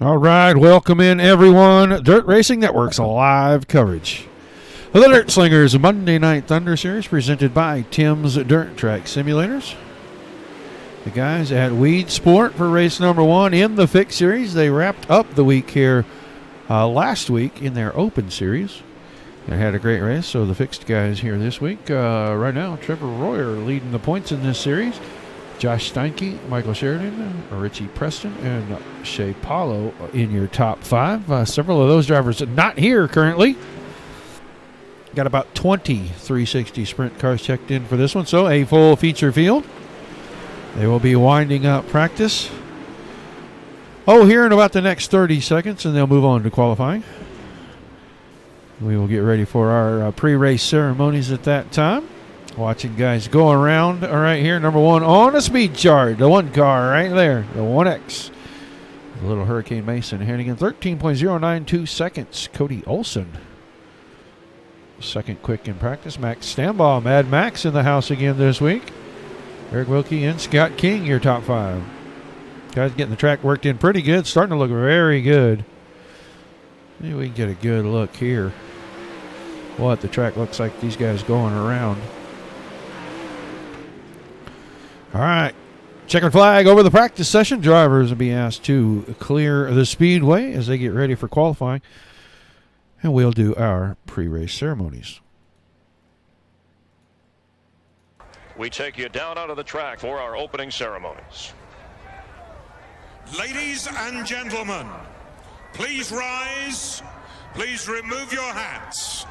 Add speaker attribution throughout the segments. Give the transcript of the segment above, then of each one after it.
Speaker 1: All right, welcome in everyone. Dirt Racing Network's live coverage of the Dirt Slingers Monday Night Thunder Series presented by Tim's Dirt Track Simulators. The guys at Weedsport for race number 1 in the Fixed Series. They wrapped up the week here last week in their Open Series. They had a great race, so the Fixed guys here this week. Right now, Trevor Royer leading the points in this series. Josh Steinke, Michael Sheridan, Richie Preston, and Shea Paulo in your top 5. Several of those drivers are not here currently. Got about 20 360 sprint cars checked in for this one, so a full feature field. They will be winding up practice. Here in about the next 30 seconds, and they'll move on to qualifying. We will get ready for our pre-race ceremonies at that time. Watching guys go around. All right, here, number 1 on the speed chart. The 1 car right there, the 1X. The little Hurricane Mason handing in 13.092 seconds. Cody Olson. Second quick in practice. Max Stambaugh, Mad Max in the house again this week. Eric Wilkie and Scott King, your top 5. Guys getting the track worked in pretty good. Starting to look very good. Maybe we can get a good look here. What the track looks like, these guys going around. All right, checkered flag over the practice session. Drivers will be asked to clear the speedway as they get ready for qualifying. And we'll do our pre-race ceremonies.
Speaker 2: We take you down onto the track for our opening ceremonies.
Speaker 3: Ladies and gentlemen, please rise. Please remove your hats.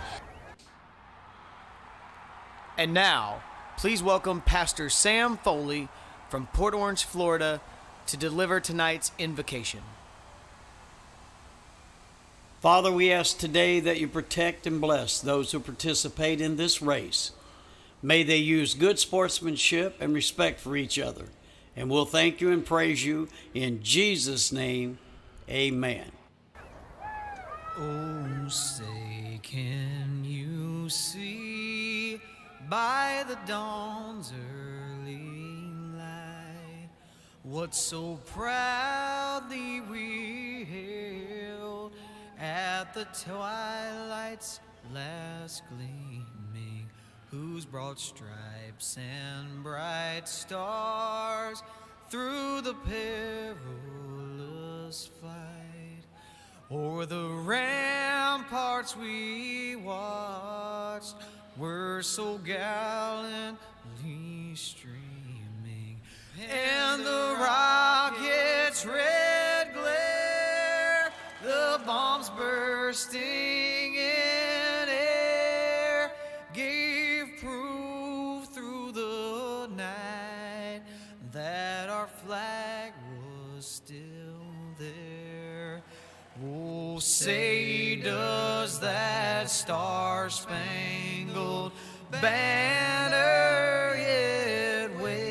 Speaker 4: And now, please welcome Pastor Sam Foley from Port Orange, Florida, to deliver tonight's invocation.
Speaker 5: Father, we ask today that you protect and bless those who participate in this race. May they use good sportsmanship and respect for each other. And we'll thank you and praise you in Jesus' name. Amen.
Speaker 6: Oh, say, can you see by the dawn's early light what so proudly we hailed at the twilight's last gleaming, whose broad stripes and bright stars through the perilous fight o'er the ramparts we watched were so gallantly streaming, and the rocket's red glare, the bombs bursting in air, gave proof through the night that our flag was still there. Oh, say does that star-spangled banner yet wave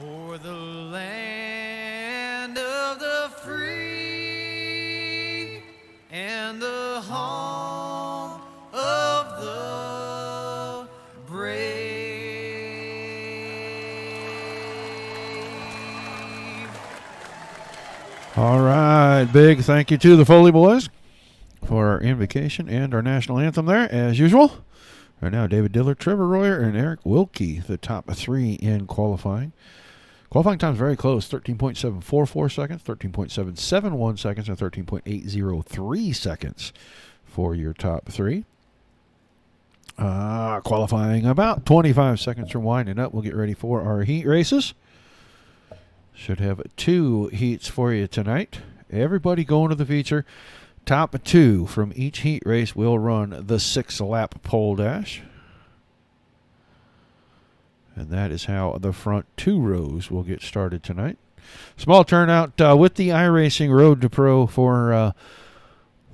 Speaker 6: o'er the land of the free and the home of the brave?
Speaker 1: All right, big thank you to the Foley boys for our invocation and our national anthem there, as usual. Right now, David Dillard, Trevor Royer, and Eric Wilkie, the top 3 in qualifying. Qualifying time's very close, 13.744 seconds, 13.771 seconds, and 13.803 seconds for your top 3. Qualifying about 25 seconds from winding up. We'll get ready for our heat races. Should have 2 heats for you tonight. Everybody going to the feature. Top 2 from each heat race will run the 6-lap pole dash. And that is how the front 2 rows will get started tonight. Small turnout with the iRacing Road to Pro for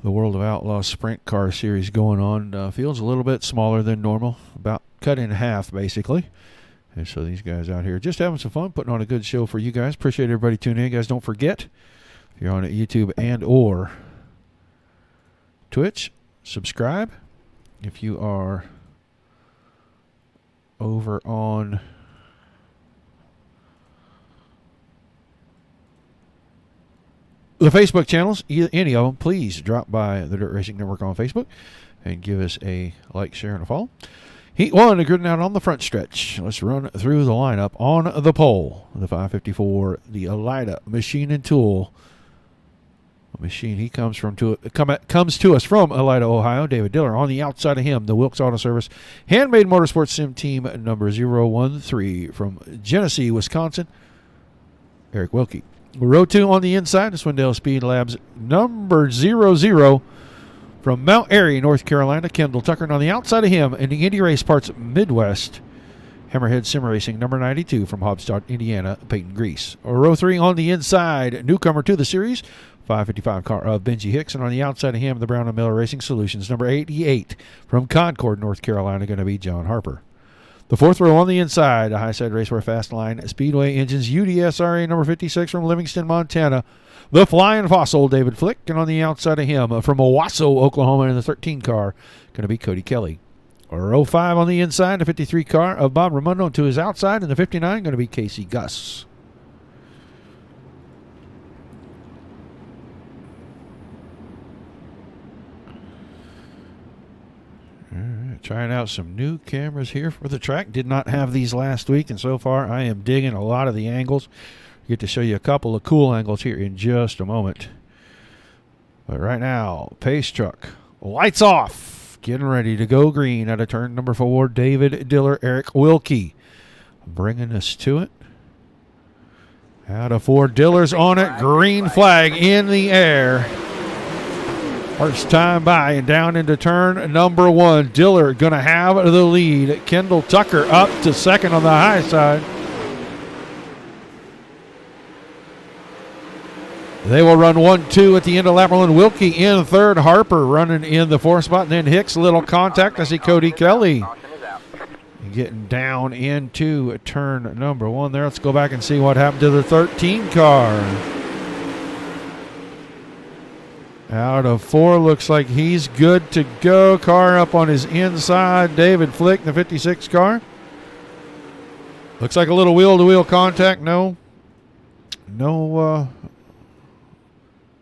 Speaker 1: the World of Outlaws Sprint Car Series going on. Field's a little bit smaller than normal, about cut in half basically. And so these guys out here just having some fun, putting on a good show for you guys. Appreciate everybody tuning in. Guys, don't forget, if you're on YouTube and or Twitch, subscribe. If you are over on the Facebook channels, any of them, please drop by the Dirt Racing Network on Facebook and give us a like, share, and a follow. Heat 1, gridding out on the front stretch. Let's run through the lineup on the pole. The 554, the Elida Machine and Tool. A machine. He comes to us from Elida, Ohio. David Diller. On the outside of him, the Wilkes Auto Service Handmade Motorsports Sim Team number 013 from Genesee, Wisconsin, Eric Wilkie. Row 2 on the inside, the Swindell Speed Labs number 00 from Mount Airy, North Carolina, Kendall Tucker. And on the outside of him, in the Indy Race Parts Midwest, Hammerhead Sim Racing number 92 from Hobstadt, Indiana, Peyton Grease. Row 3 on the inside, newcomer to the series, 555 car of Benji Hicks. And on the outside of him, the Brown & Miller Racing Solutions number 88 from Concord, North Carolina, going to be John Harper. The fourth row on the inside, a High Side Raceway Fast Line Speedway Engines UDSRA number 56 from Livingston, Montana, the Flying Fossil, David Flick. And on the outside of him, from Owasso, Oklahoma, in the 13 car, going to be Cody Kelly. Row 5 on the inside, the 53 car of Bob Raimondo. To his outside, in the 59, going to be Casey Gus. All right, trying out some new cameras here for the track. Did not have these last week, and so far I am digging a lot of the angles. Get to show you a couple of cool angles here in just a moment. But right now, pace truck, lights off, getting ready to go green out of turn number 4. David Diller, Eric Wilkie, bringing us to it. Out of 4, Diller's on it, green flag in the air. First time by and down into turn number 1. Diller going to have the lead. Kendall Tucker up to second on the high side. They will run 1-2 at the end of lap 1. Wilkie in third. Harper running in the 4th spot. And then Hicks, a little contact. I see Cody Kelly getting down into turn number 1 there. Let's go back and see what happened to the 13 car. Out of 4, looks like he's good to go. Car up on his inside. David Flick, the 56 car. Looks like a little wheel-to-wheel contact. No,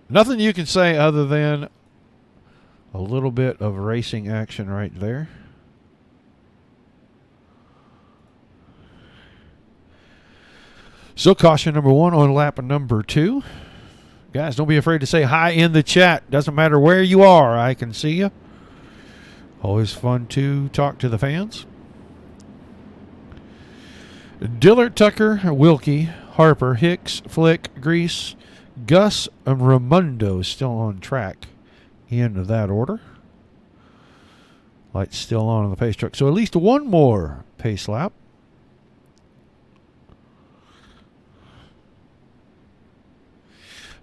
Speaker 1: nothing you can say other than a little bit of racing action right there. So caution number 1 on lap number 2. Guys, don't be afraid to say hi in the chat. Doesn't matter where you are. I can see you. Always fun to talk to the fans. Diller, Tucker, Wilkie, Harper, Hicks, Flick, Grease, Gus, and Raimondo still on track in that order. Lights still on the pace truck. So at least one more pace lap.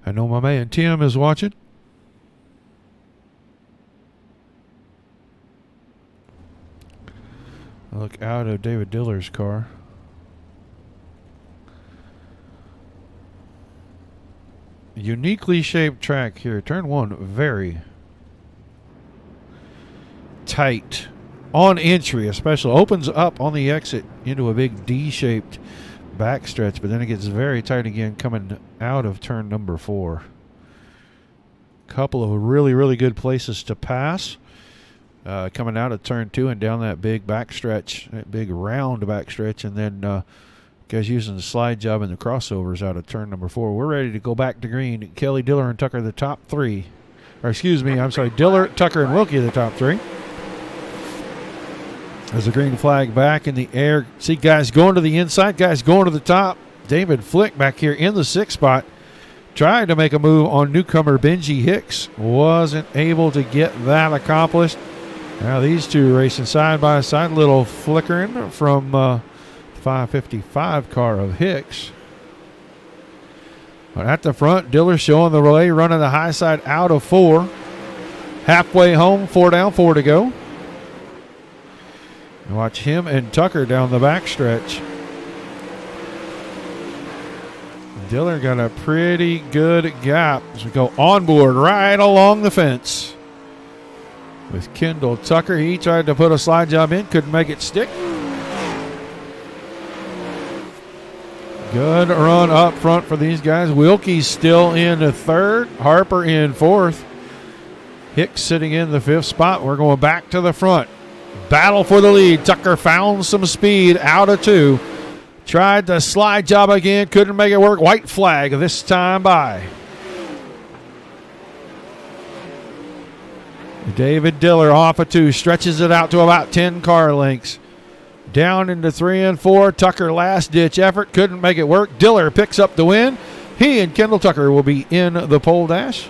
Speaker 1: I know my man Tim is watching. Look out of David Diller's car. Uniquely shaped track here. Turn 1, very tight on entry, especially. Opens up on the exit into a big D-shaped backstretch, but then it gets very tight again coming out of turn number 4. Couple of really, really good places to pass. Coming out of turn 2 and down that big backstretch, that big round backstretch, and then guys using the slide job and the crossovers out of turn number 4. We're ready to go back to green. Kelly, Diller, and Tucker the top 3. Or excuse me, I'm sorry, Diller, Tucker, and Wilkie the top 3. There's a green flag back in the air. See guys going to the inside, guys going to the top. David Flick back here in the 6th spot. Trying to make a move on newcomer Benji Hicks. Wasn't able to get that accomplished. Now these two racing side by side. A little flickering from 555 car of Hicks. But at the front, Diller showing the relay, running the high side out of 4. Halfway home, 4 down, 4 to go. Watch him and Tucker down the backstretch. Diller got a pretty good gap as we go onboard right along the fence. With Kendall Tucker, he tried to put a slide job in, couldn't make it stick. Good run up front for these guys. Wilkie's still in the third. Harper in fourth. Hicks sitting in the fifth spot. We're going back to the front. Battle for the lead. Tucker found some speed out of two. Tried the slide job again. Couldn't make it work. White flag this time by David Diller off of two. Stretches it out to about 10 car lengths. Down into 3 and 4. Tucker last ditch effort. Couldn't make it work. Diller picks up the win. He and Kendall Tucker will be in the pole dash.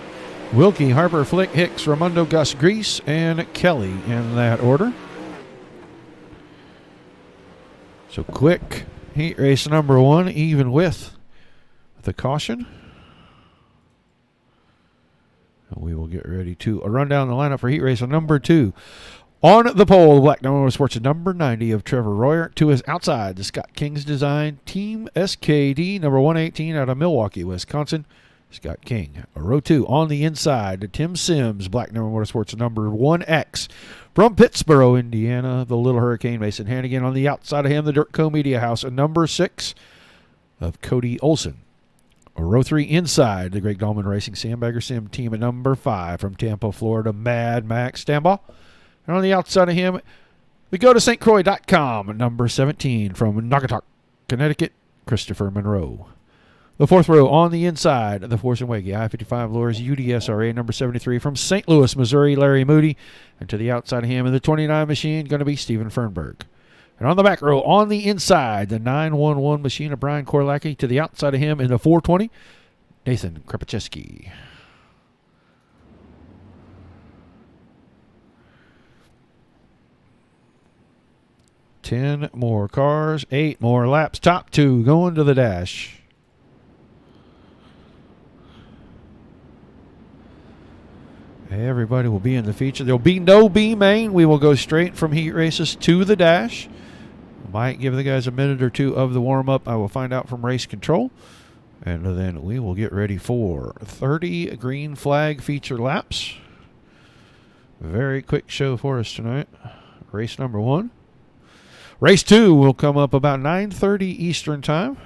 Speaker 1: Wilkie, Harper, Flick, Hicks, Raimondo, Gus, Grease, and Kelly in that order. So quick heat race number 1, even with the caution. And we will get ready to run down the lineup for heat race number 2. On the pole, Black Diamond Motorsports number 90 of Trevor Royer. To his outside, the Scott King's design, Team SKD number 118 out of Milwaukee, Wisconsin, Scott King. Row 2 on the inside, the Tim Sims, Black Diamond Motorsports number 1X from Pittsboro, Indiana, the Little Hurricane, Mason Hannigan. On the outside of him, the Dirt Co Media House, number 6 of Cody Olson. Row 3 inside, the Greg Dahlman Racing Sandbagger Sim team at number 5 from Tampa, Florida, Mad Max Stambaugh. And on the outside of him, the go to stcroix.com, number 17 from Naugatuck, Connecticut, Christopher Monroe. The 4th row on the inside, the Force and Waggy I-55 Lures UDSRA, number 73 from St. Louis, Missouri, Larry Moody. And to the outside of him in the 29 machine, going to be Stephen Fernberg. And on the back row, on the inside, the 911 machine of Brian Korlacki. To the outside of him in the 420, Nathan Krepacheski. 10 more cars, 8 more laps. Top 2 going to the dash. Everybody will be in the feature. There will be no B main. We will go straight from heat races to the dash. Might give the guys a minute or two of the warm-up. I will find out from race control. And then we will get ready for 30 green flag feature laps. Very quick show for us tonight. Race number 1. Race 2 will come up about 9:30 Eastern time.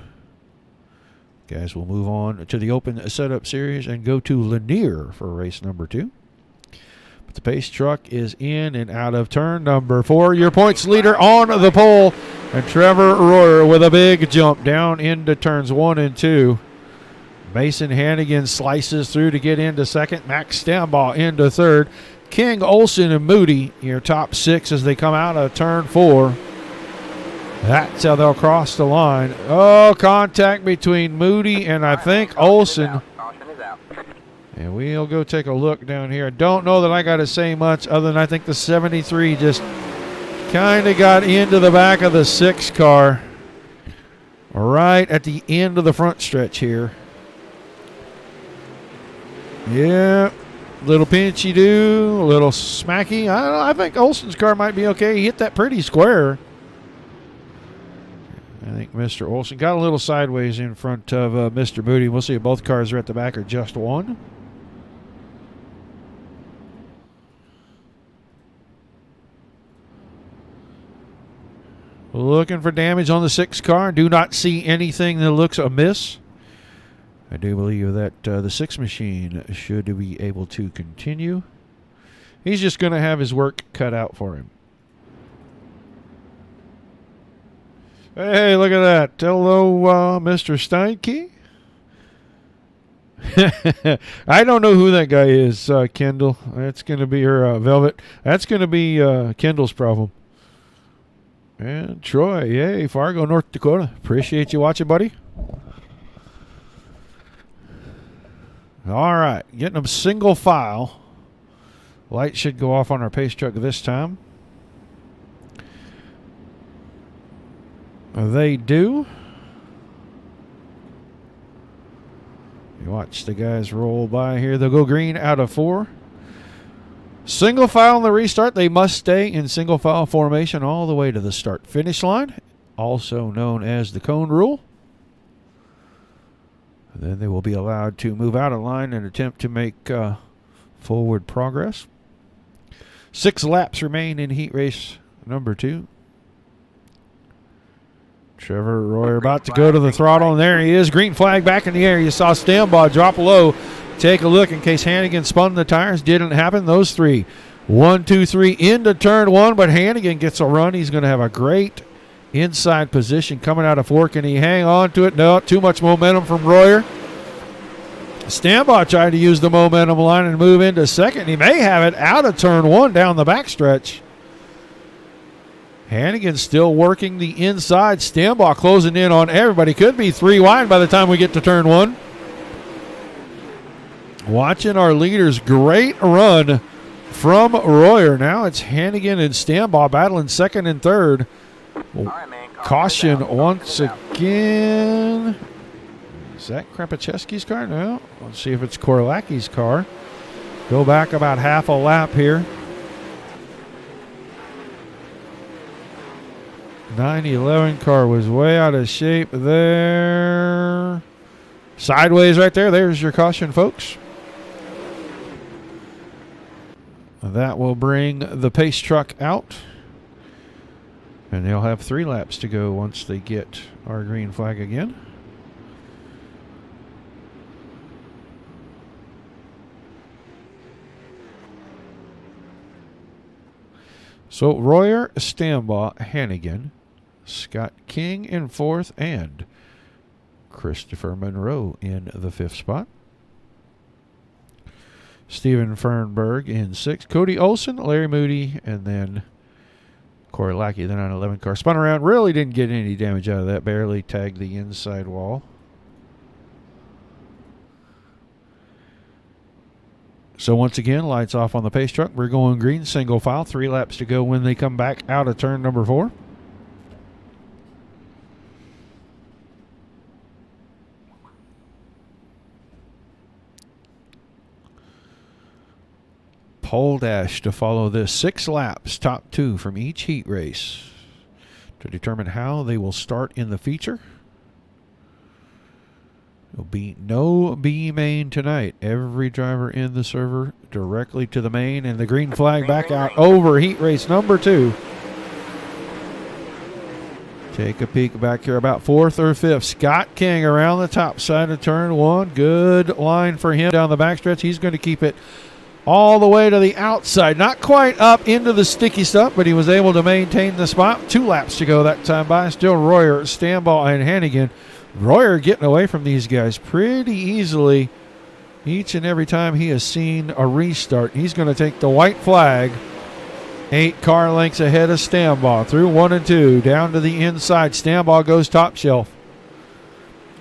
Speaker 1: Guys, we'll move on to the open setup series and go to Lanier for race number 2. But the pace truck is in and out of turn number 4. Your points leader on the pole. And Trevor Royer with a big jump down into turns 1 and 2. Mason Hannigan slices through to get into second. Max Stambaugh into third. King, Olson, and Moody, your top 6 as they come out of turn 4. That's how they'll cross the line. Oh, contact between Moody and I think Olson. And we'll go take a look down here. I don't know that I got to say much other than I think the 73 just kind of got into the back of the 6 car right at the end of the front stretch here. Yeah, little pinchy do, a little smacky. I don't know. I think Olson's car might be okay. He hit that pretty square. I think Mr. Olson got a little sideways in front of Mr. Moody. We'll see if both cars are at the back or just one. Looking for damage on the 6 car. Do not see anything that looks amiss. I do believe that the 6 machine should be able to continue. He's just going to have his work cut out for him. Hey, look at that. Hello, Mr. Steinke. I don't know who that guy is, Kendall. That's going to be her Velvet. That's going to be Kendall's problem. And Troy, yay, Fargo, North Dakota. Appreciate you watching, buddy. All right, getting them single file. Lights should go off on our pace truck this time. They do. You watch the guys roll by here. They'll go green out of 4. Single file on the restart. They must stay in single file formation all the way to the start finish line, also known as the cone rule. And then they will be allowed to move out of line and attempt to make forward progress. 6 laps remain in heat race number 2. Trevor Royer about to go to the throttle, and there he is. Green flag back in the air. You saw Stambaugh drop low. Take a look in case Hannigan spun the tires. Didn't happen. Those three. 1, 2, 3 into turn one, but Hannigan gets a run. He's going to have a great inside position coming out of fork, and he hang on to it. No, too much momentum from Royer. Stambaugh tried to use the momentum line and move into second. He may have it out of turn one down the backstretch. Hannigan still working the inside. Stambaugh closing in on everybody. Could be 3 wide by the time we get to turn one. Watching our leaders. Great run from Royer. Now it's Hannigan and Stambaugh battling second and third. Caution once again. Is that Krapachewski's car? No. Let's see if it's Korlacki's car. Go back about half a lap here. 911 car was way out of shape there. Sideways right there. There's your caution, folks. That will bring the pace truck out. And they'll have 3 laps to go once they get our green flag again. So Royer, Stambaugh, Hannigan, Scott King in 4th, and Christopher Monroe in the 5th spot. Steven Fernberg in 6th. Cody Olson, Larry Moody, and then Corey Lackey, the 911 car. Spun around, really didn't get any damage out of that. Barely tagged the inside wall. So once again, lights off on the pace truck. We're going green, single file. 3 laps to go when they come back out of turn number 4. Pole dash to follow this. 6 laps, top 2 from each heat race to determine how they will start in the feature. There'll be no B main tonight. Every driver in the server directly to the main, and the green flag back out over heat race number 2. Take a peek back here, about 4th or 5th. Scott King around the top side of turn 1. Good line for him down the backstretch. He's going to keep it all the way to the outside. Not quite up into the sticky stuff, but he was able to maintain the spot. 2 laps to go that time by. Still Royer, Stambaugh, and Hannigan. Royer getting away from these guys pretty easily each and every time he has seen a restart. He's going to take the white flag. 8 car lengths ahead of Stambaugh through 1 and 2 down to the inside. Stambaugh goes top shelf.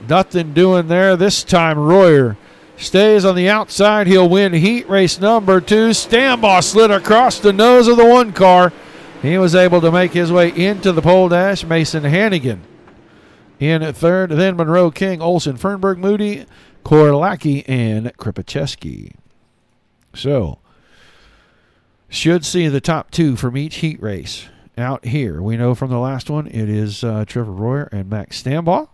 Speaker 1: Nothing doing there this time. Royer stays on the outside. He'll win heat race number 2. Stambaugh slid across the nose of the 1 car. He was able to make his way into the pole dash. Mason Hannigan in 3rd, then Monroe, King, Olson, Fernberg, Moody, Korlacki, and Krapachewski. So, should see the top 2 from each heat race out here. We know from the last one it is Trevor Royer and Max Stambaugh.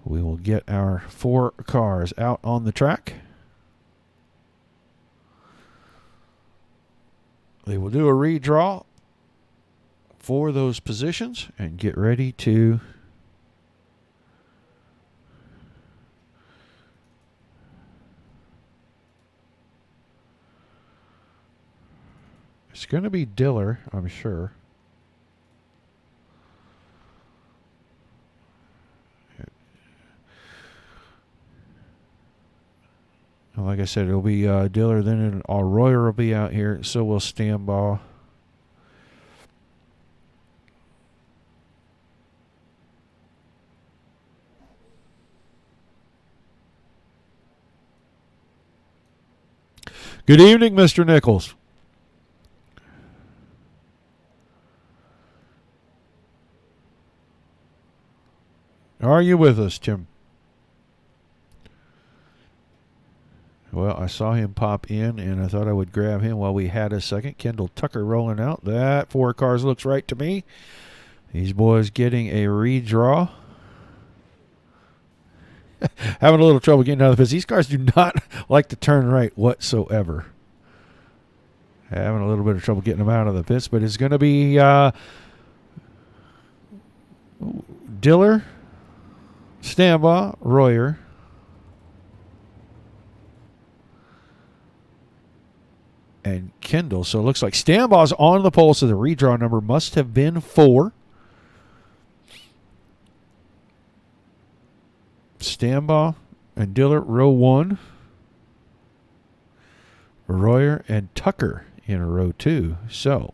Speaker 1: We will get our 4 cars out on the track. They will do a redraw for those positions and get ready to it's going to be Diller, I'm sure. Like I said, it'll be Diller, then Royer will be out here, so will Stambaugh. Good evening, Mr. Nichols. Are you with us, Tim? Well, I saw him pop in, and I thought I would grab him while we had a second. Kendall Tucker rolling out. That 4 cars looks right to me. These boys getting a redraw. Having a little trouble getting out of the pits. These cars do not like to turn right whatsoever. Having a little bit of trouble getting them out of the pits, but it's going to be Diller, Stambaugh, Royer, and Kendall. So it looks like Stambaugh's on the pole, so the redraw number must have been 4. Stambaugh and Diller, row 1. Royer and Tucker in row 2. So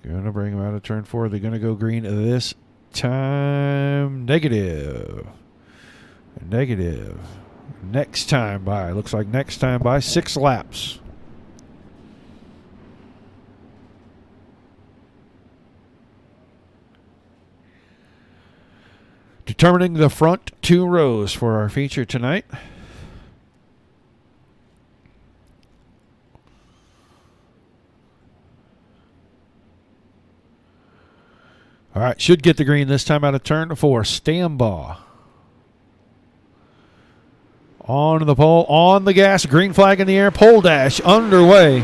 Speaker 1: going to bring them out of turn 4. They're going to go green this time. Negative. Negative. Next time by. Looks like next time by 6 laps. Determining the front 2 rows for our feature tonight. All right, should get the green this time out of turn 4. Stambaugh. On the pole, on the gas, green flag in the air, pole dash underway.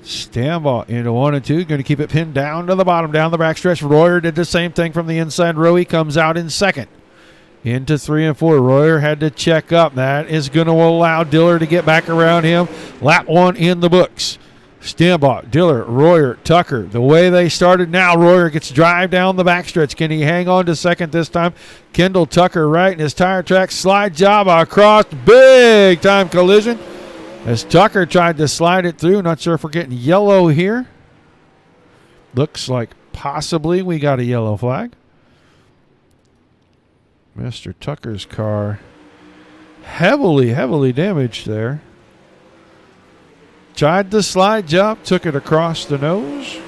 Speaker 1: Stambaugh into 1 and 2, going to keep it pinned down to the bottom, down the backstretch. Royer did the same thing from the inside row. He comes out in second. Into 3 and 4. Royer had to check up. That is going to allow Diller to get back around him. Lap 1 in the books. Stambaugh, Diller, Royer, Tucker. The way they started now, Royer gets drive down the backstretch. Can he hang on to second this time? Kendall Tucker right in his tire track. Slide job across. Big time collision as Tucker tried to slide it through. Not sure if we're getting yellow here. Looks like possibly we got a yellow flag. Mr. Tucker's car heavily damaged there. Tried the slide jump, took it across the nose.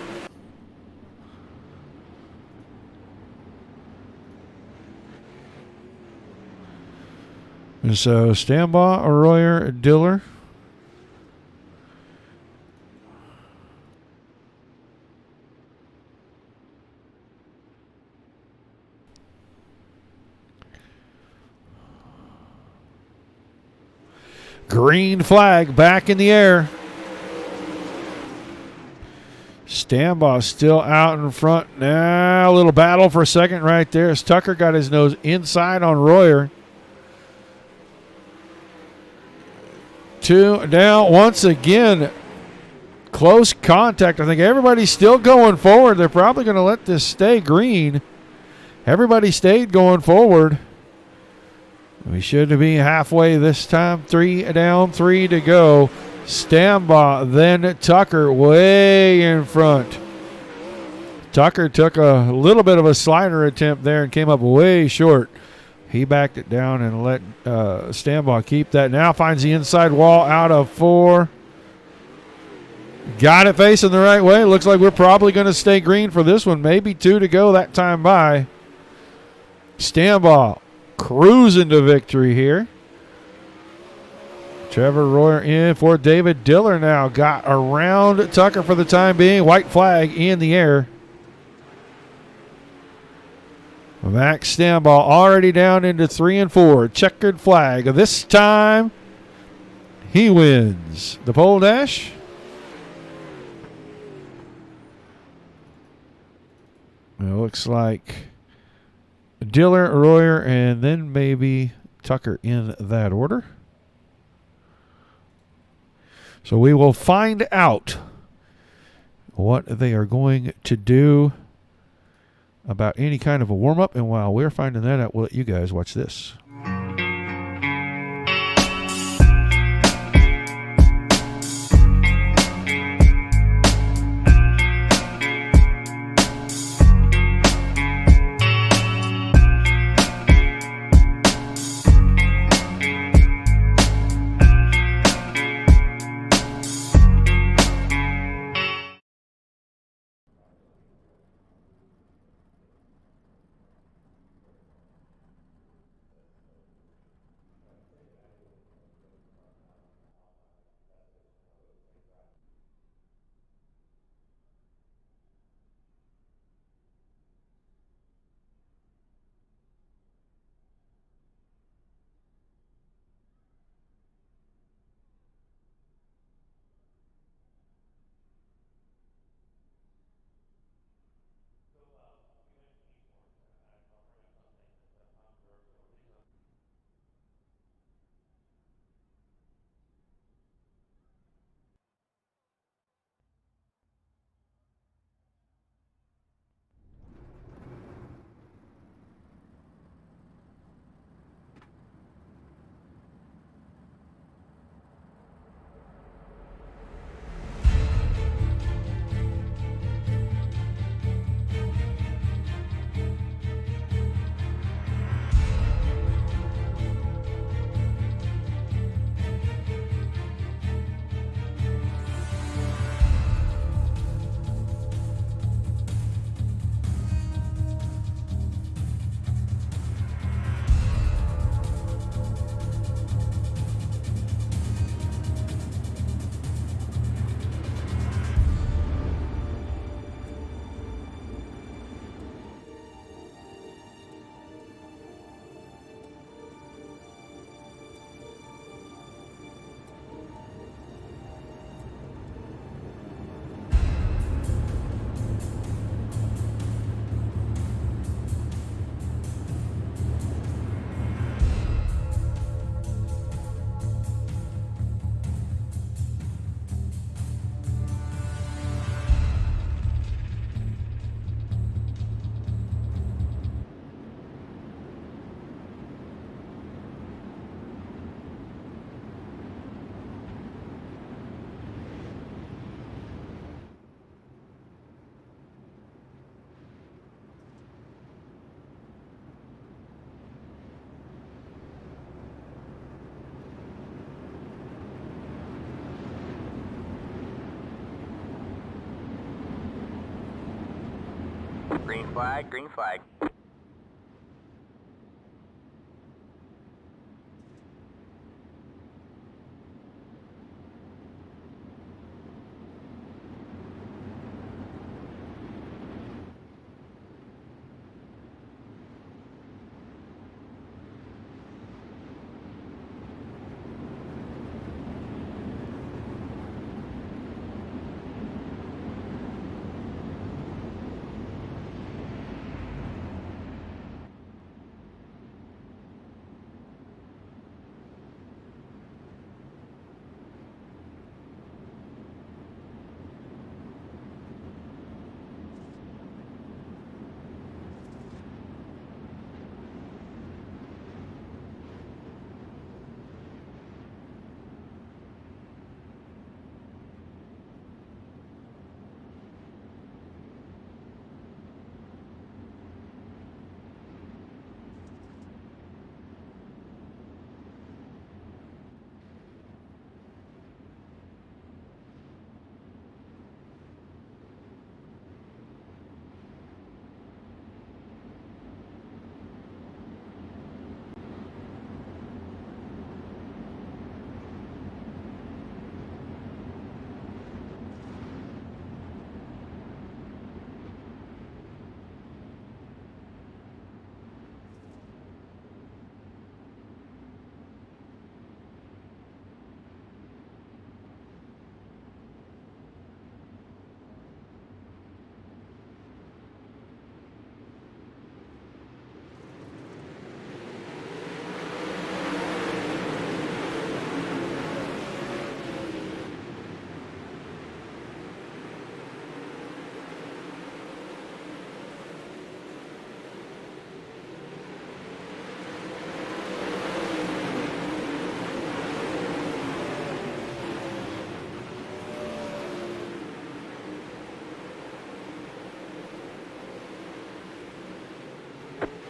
Speaker 1: And so Stambaugh, Royer, Diller. Green flag back in the air. Stambaugh still out in front. Now a little battle for a second right there as Tucker got his nose inside on Royer. 2 down once again. Close contact. I think everybody's still going forward. They're probably going to let this stay green. Everybody stayed going forward. We should be halfway this time. 3 down, 3 to go. Stambaugh, then Tucker way in front. Tucker took a little bit of a slider attempt there and came up way short. He backed it down and let Stambaugh keep that. Now finds the inside wall out of 4. Got it facing the right way. Looks like we're probably going to stay green for this one. Maybe 2 to go that time by. Stambaugh cruising to victory here. Trevor Royer in for David Diller now. Got around Tucker for the time being. White flag in the air. Max Stambaugh already down into 3 and 4. Checkered flag. This time he wins the pole dash. It looks like Diller, Royer, and then maybe Tucker in that order. So we will find out what they are going to do about any kind of a warm-up. And while we're finding that out, we'll let you guys watch this.
Speaker 7: Green flag, green flag.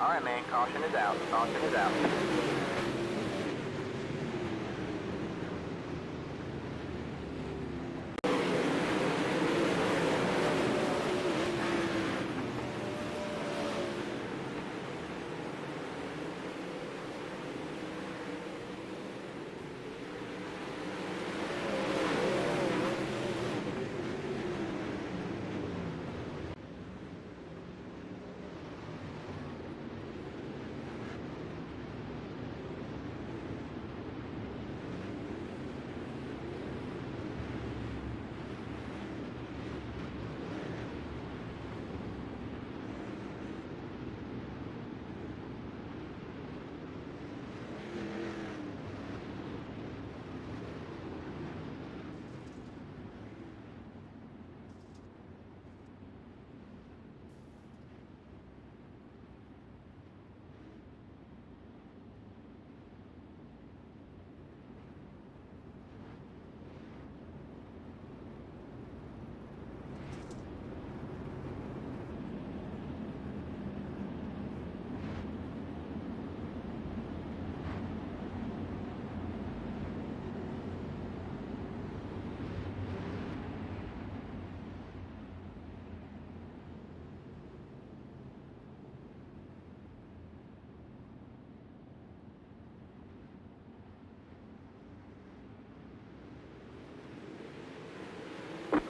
Speaker 7: All right, man. Caution is out. Caution is out.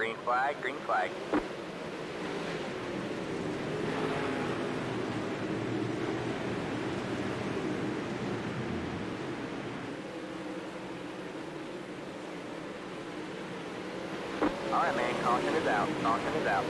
Speaker 7: Green flag, green flag. All right, man. Caution is out. Caution is out.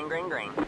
Speaker 7: green, green, green.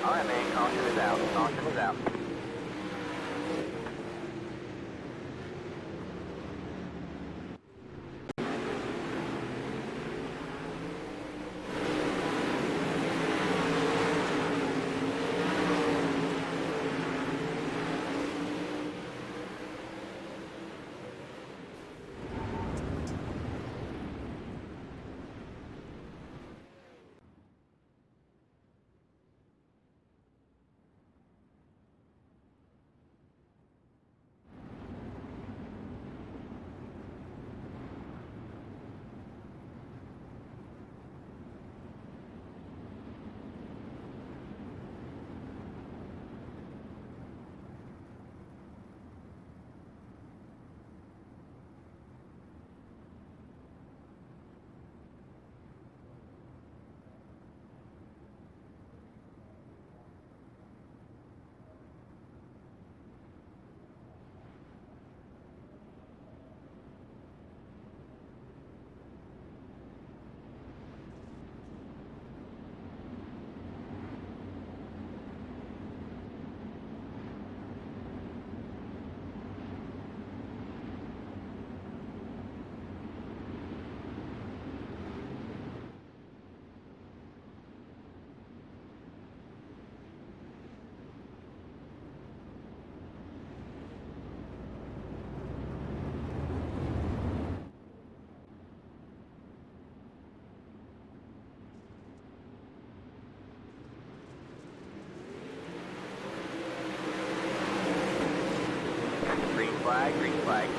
Speaker 7: All right, man. Caution is out. Caution is out. Green flag, green flag.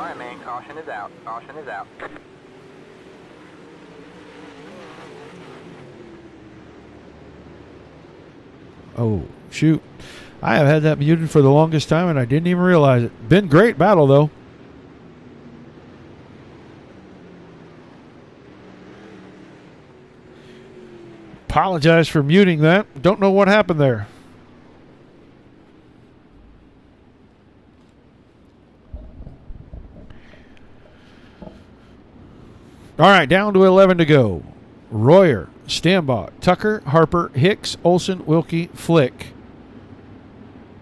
Speaker 7: All right, man. Caution is out. Caution is out.
Speaker 1: Oh, shoot. I have had that muted for the longest time, and I didn't even realize it. Been great battle, though. Apologize for muting that. Don't know what happened there. All right, down to 11 to go. Royer, Stambaugh, Tucker, Harper, Hicks, Olson, Wilkie, Flick,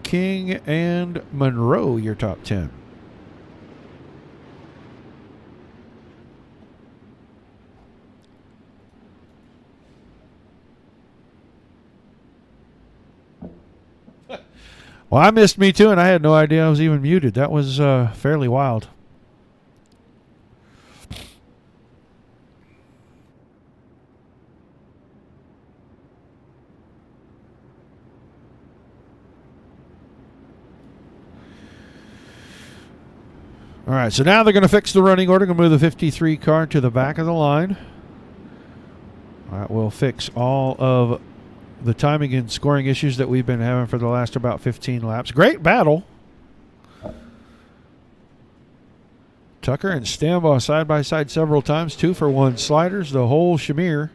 Speaker 1: King, and Monroe, your top 10. Well, I missed me too, and I had no idea I was even muted. That was fairly wild. All right, so now they're going to fix the running order. Going to move the 53 car to the back of the line. All right, we'll fix all of the timing and scoring issues that we've been having for the last about 15 laps. Great battle. Tucker and Stambaugh side by side several times. 2-for-1 sliders, the whole shamir.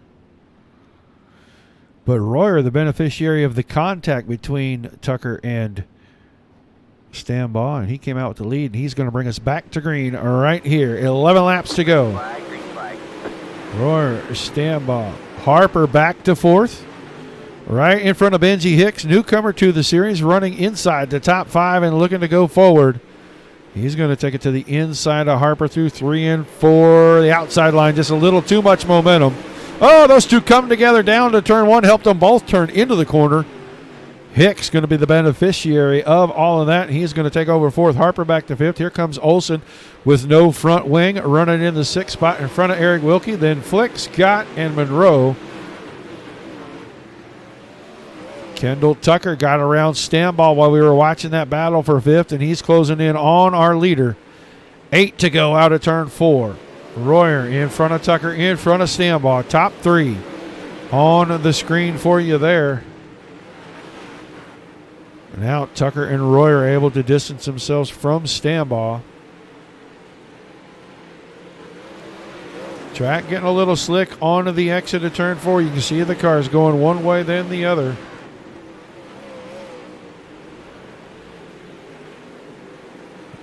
Speaker 1: But Royer, the beneficiary of the contact between Tucker and Stambaugh, and he came out with the lead, and he's going to bring us back to green right here. 11 laps to go.
Speaker 7: Green flag.
Speaker 1: Royer, Stambaugh, Harper back to fourth. Right in front of Benji Hicks, newcomer to the series, running inside the top 5 and looking to go forward. He's going to take it to the inside of Harper through 3 and 4. The outside line, just a little too much momentum. Oh, those two come together down to turn 1, helped them both turn into the corner. Hicks going to be the beneficiary of all of that. He's going to take over 4th. Harper back to 5th. Here comes Olson with no front wing, running in the 6th spot in front of Eric Wilkie. Then Flick, Scott, and Monroe. Kendall Tucker got around Stambaugh while we were watching that battle for 5th, and he's closing in on our leader. 8 to go out of turn 4. Royer in front of Tucker, in front of Stambaugh. Top 3 on the screen for you there. Now Tucker and Royer are able to distance themselves from Stambaugh. Track getting a little slick onto the exit of turn 4. You can see the cars going one way, then the other.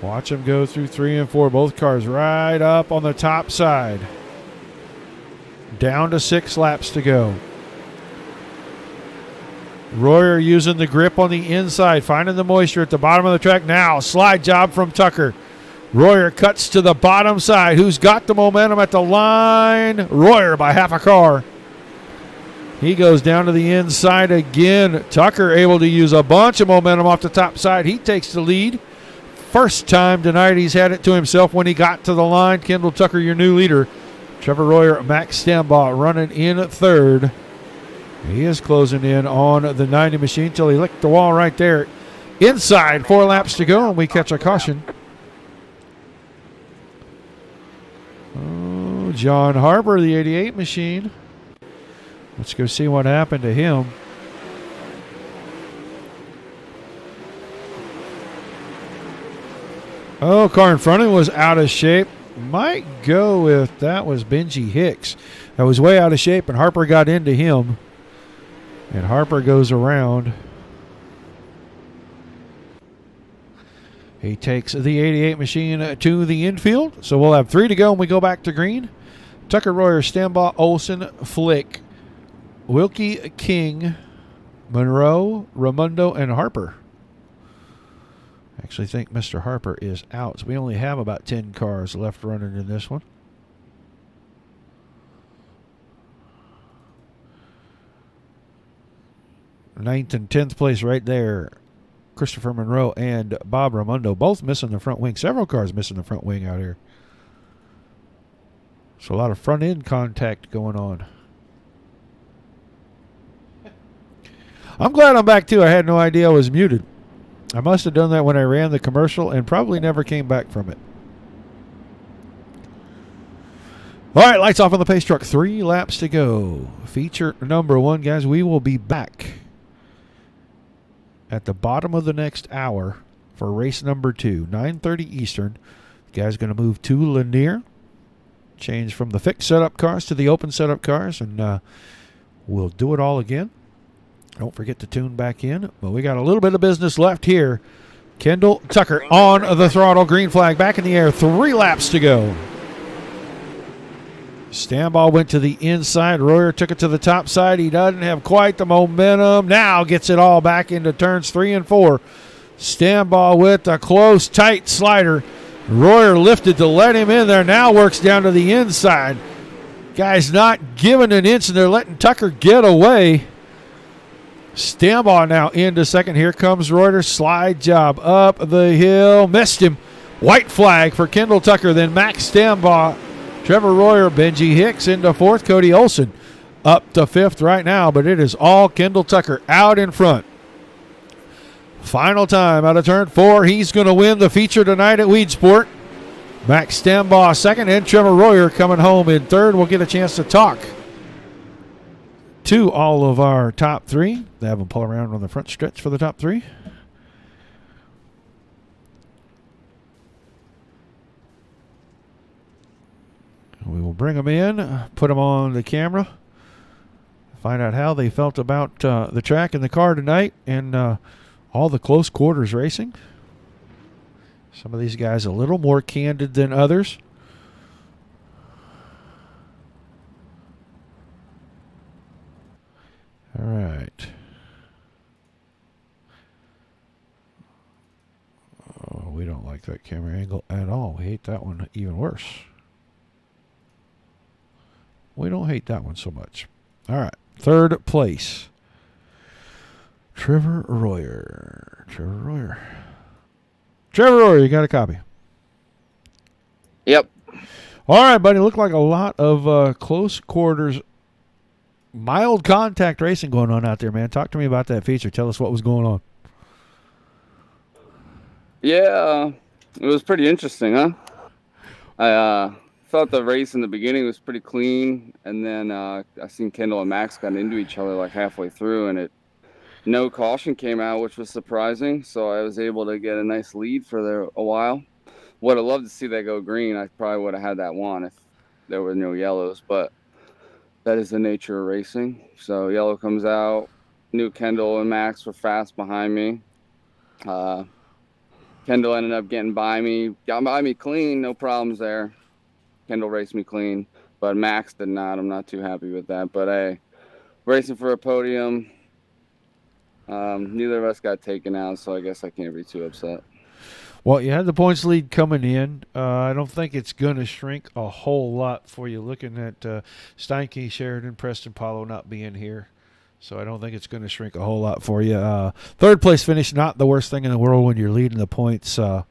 Speaker 1: Watch them go through 3 and 4. Both cars right up on the top side. Down to 6 laps to go. Royer using the grip on the inside, finding the moisture at the bottom of the track. Now, slide job from Tucker. Royer cuts to the bottom side. Who's got the momentum at the line? Royer by half a car. He goes down to the inside again. Tucker able to use a bunch of momentum off the top side. He takes the lead. First time tonight he's had it to himself when he got to the line. Kendall Tucker, your new leader. Trevor Royer, Max Stambaugh running in 3rd. He is closing in on the 90 machine till he licked the wall right there. Inside, 4 laps to go, and we catch a caution. Oh, John Harper, the 88 machine. Let's go see what happened to him. Oh, car in front of him was out of shape. Might go with that was Benji Hicks. That was way out of shape, and Harper got into him. And Harper goes around. He takes the 88 machine to the infield. So we'll have 3 to go when we go back to green. Tucker, Royer, Stambaugh, Olson, Flick, Wilkie, King, Monroe, Raimondo, and Harper. I actually think Mr. Harper is out. So we only have about 10 cars left running in this one. Ninth and 10th place right there. Christopher Monroe and Bob Raimondo both missing the front wing. Several cars missing the front wing out here. So a lot of front end contact going on. I'm glad I'm back too. I had no idea I was muted. I must have done that when I ran the commercial and probably never came back from it. All right, lights off on the pace truck. 3 laps to go. Feature number 1, guys. We will be back at the bottom of the next hour for race number 2, 9:30 Eastern. The guy's going to move to Lanier, change from the fixed setup cars to the open setup cars, and we'll do it all again. Don't forget to tune back in. But we got a little bit of business left here. Kendall Tucker on the throttle. Green flag back in the air. 3 laps to go. Standball went to the inside. Royer took it to the top side. He doesn't have quite the momentum. Now gets it all back into turns 3 and 4. Standball with a close, tight slider. Royer lifted to let him in there. Now works down to the inside. Guys not giving an inch, and they're letting Tucker get away. Standball now into second. Here comes Royer. Slide job up the hill. Missed him. White flag for Kendall Tucker. Then Max Standball, Trevor Royer, Benji Hicks into 4th. Cody Olson up to 5th right now, but it is all Kendall Tucker out in front. Final time out of turn 4. He's going to win the feature tonight at Weedsport. Max Standball second, and Trevor Royer coming home in 3rd. We'll get a chance to talk to all of our top 3. They have them pull around on the front stretch for the top 3. We will bring them in, put them on the camera, find out how they felt about the track and the car tonight, and all the close quarters racing. Some of these guys a little more candid than others. All right. Oh, we don't like that camera angle at all. We hate that one even worse. We don't hate that one so much. All right. 3rd place. Trevor Royer. Trevor Royer, you got a copy?
Speaker 8: Yep.
Speaker 1: All right, buddy. Looked like a lot of close quarters, mild contact racing going on out there, man. Talk to me about that feature. Tell us what was going on.
Speaker 8: Yeah, it was pretty interesting, huh? I thought the race in the beginning was pretty clean, and then I seen Kendall and Max got into each other like halfway through, and no caution came out, which was surprising. So I was able to get a nice lead for a while. Would have loved to see that go green. I probably would have had that one if there were no yellows, but that is the nature of racing. So yellow comes out. Knew Kendall and Max were fast behind me. Kendall ended up getting by me. Got by me clean, no problems there. Kendall raced me clean, but Max did not. I'm not too happy with that. But hey, racing for a podium. Neither of us got taken out, so I guess I can't be too upset.
Speaker 1: Well, you had the points lead coming in. I don't think it's going to shrink a whole lot for you looking at Steinke, Sheridan, Preston, Paulo not being here. So I don't think it's going to shrink a whole lot for you. 3rd place finish, not the worst thing in the world when you're leading the points. A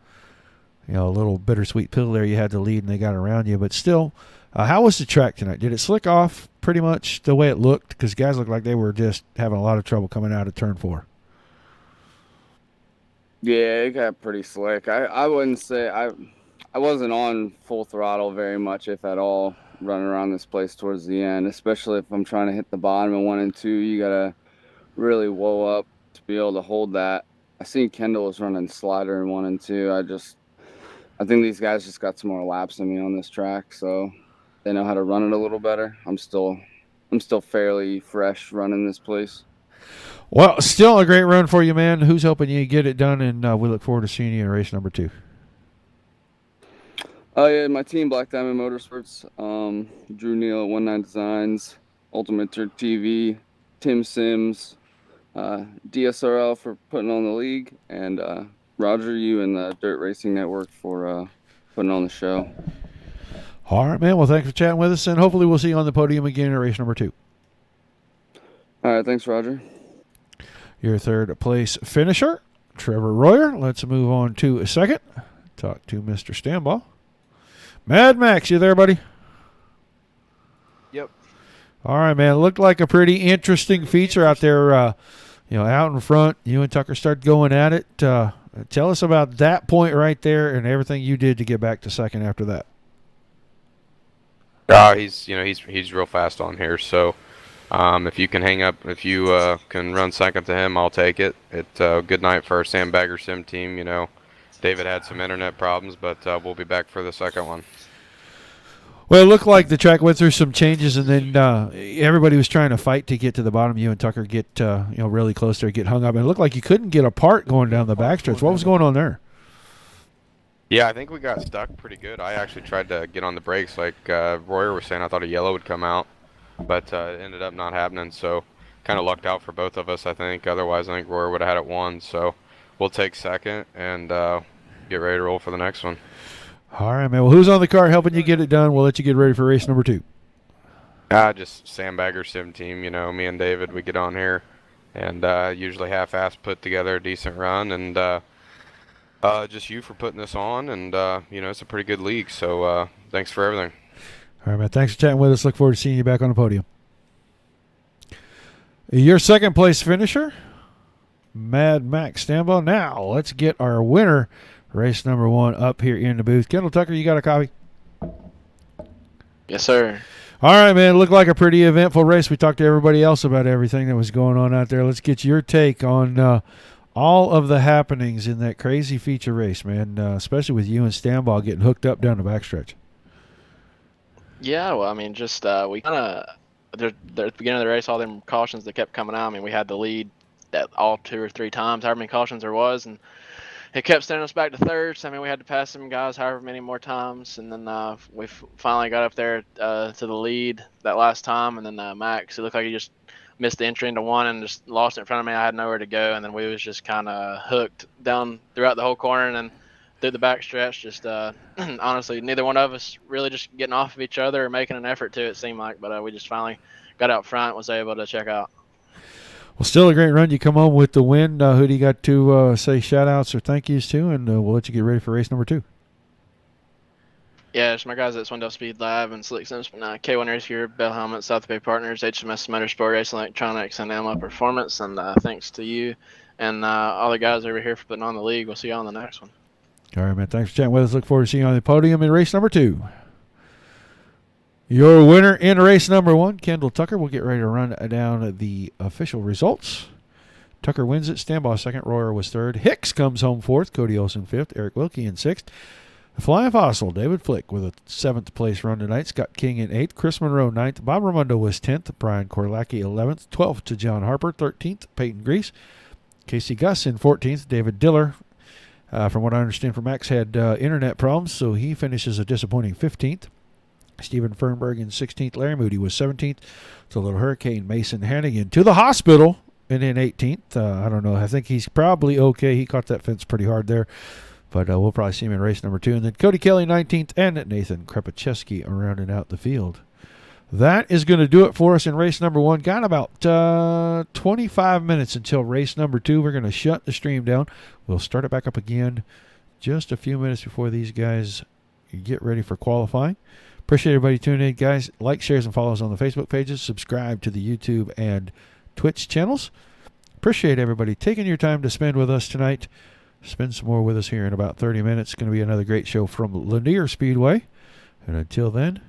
Speaker 1: little bittersweet pill there. You had to lead and they got around you. But still, how was the track tonight? Did it slick off pretty much the way it looked? Because guys looked like they were just having a lot of trouble coming out of turn 4.
Speaker 8: Yeah, it got pretty slick. I wouldn't say I wasn't on full throttle very much, if at all, running around this place towards the end, especially if I'm trying to hit the bottom in 1 and 2. You got to really whoa up to be able to hold that. I seen Kendall was running slider in 1 and 2. I think these guys just got some more laps than me on this track, so they know how to run it a little better. I'm still fairly fresh running this place.
Speaker 1: Well, still a great run for you, man. Who's helping you get it done? And we look forward to seeing you in race number 2.
Speaker 8: Oh, yeah, my team, Black Diamond Motorsports, Drew Neal at 19 Designs, Ultimate Turk TV, Tim Sims, DSRL for putting on the league, and Roger, you and the Dirt Racing Network for putting on the show.
Speaker 1: All right, man. Well, thanks for chatting with us, and hopefully we'll see you on the podium again in race number 2.
Speaker 8: All right, thanks, Roger.
Speaker 1: Your 3rd place finisher, Trevor Royer. Let's move on to a second. Talk to Mr. Standball. Mad Max, you there, buddy?
Speaker 9: Yep.
Speaker 1: All right, man. It looked like a pretty interesting feature out there. Out in front, you and Tucker started going at it. Tell us about that point right there and everything you did to get back to second after that.
Speaker 10: He's real fast on here. So if you can if you can run second to him, I'll take it. It's a good night for our Sandbagger Sim team. David had some internet problems, but we'll be back for the second one.
Speaker 1: Well, it looked like the track went through some changes, and then everybody was trying to fight to get to the bottom. You and Tucker get really close there, get hung up, and it looked like you couldn't get apart going down the backstretch. What was going on there?
Speaker 10: Yeah, I think we got stuck pretty good. I actually tried to get on the brakes, like Royer was saying. I thought a yellow would come out, but it ended up not happening. So kind of lucked out for both of us, I think. Otherwise, I think Royer would have had it won. So we'll take second and get ready to roll for the next one.
Speaker 1: All right, man. Well, who's on the car helping you get it done? We'll let you get ready for race number 2.
Speaker 10: Just Sandbagger Sim team. Me and David, we get on here and usually half-ass put together a decent run. And just you for putting this on. And, it's a pretty good league. So thanks for everything.
Speaker 1: All right, man. Thanks for chatting with us. Look forward to seeing you back on the podium. Your second place finisher, Mad Max Stambaugh. Now, let's get our winner. Race number 1 up here in the booth. Kendall Tucker, you got a copy?
Speaker 11: Yes, sir.
Speaker 1: All right, man. It looked like a pretty eventful race. We talked to everybody else about everything that was going on out there. Let's get your take on all of the happenings in that crazy feature race, man, especially with you and Stambaugh getting hooked up down the backstretch.
Speaker 11: Yeah, well, I mean, just we kind of at the beginning of the race, all them cautions that kept coming out. I mean, we had the lead all 2 or 3 times, however many cautions there was, and it kept sending us back to third. So, I mean, we had to pass some guys however many more times, and then we finally got up there to the lead that last time, and then Max, it looked like he just missed the entry into one and just lost it in front of me. I had nowhere to go, and then we was just kind of hooked down throughout the whole corner and then through the back stretch. Just honestly, neither one of us really just getting off of each other or making an effort to, it seemed like, but we just finally got out front, was able to check out.
Speaker 1: Well, still a great run. You come home with the win. Who do you got to say shout-outs or thank yous to? And we'll let you get ready for race number 2.
Speaker 11: Yeah, it's my guys at Swindell Speed Lab and Slick Sims, K1 Race Gear, Bell Helmet, South Bay Partners, HMS Motorsport Racing Electronics, and Emma Performance. And thanks to you and all the guys over here for putting on the league. We'll see you on the next one. All
Speaker 1: right, man. Thanks for chatting with us. Look forward to seeing you on the podium in race number 2. Your winner in race number 1, Kendall Tucker. We'll get ready to run down the official results. Tucker wins it. Stambaugh second. Royer was third. Hicks comes home fourth. Cody Olsen fifth. Eric Wilkie in sixth. The Flying Fossil, David Flick, with a 7th place run tonight. Scott King in 8th. Chris Monroe 9th. Bob Raimondo was 10th. Brian Korlacki 11th. 12th to John Harper. 13th, Peyton Grease. Casey Gus in 14th. David Diller, from what I understand from Max, had internet problems, so he finishes a disappointing 15th. Stephen Fernberg in 16th. Larry Moody was 17th. To Little Hurricane, Mason Hannigan to the hospital and in 18th. I don't know. I think he's probably okay. He caught that fence pretty hard there. But we'll probably see him in race number 2. And then Cody Kelly 19th and Nathan Krepacheski rounding out the field. That is going to do it for us in race number 1. Got about 25 minutes until race number 2. We're going to shut the stream down. We'll start it back up again just a few minutes before these guys get ready for qualifying. Appreciate everybody tuning in, guys. Like, shares, and follows on the Facebook pages. Subscribe to the YouTube and Twitch channels. Appreciate everybody taking your time to spend with us tonight. Spend some more with us here in about 30 minutes. It's going to be another great show from Lanier Speedway. And until then,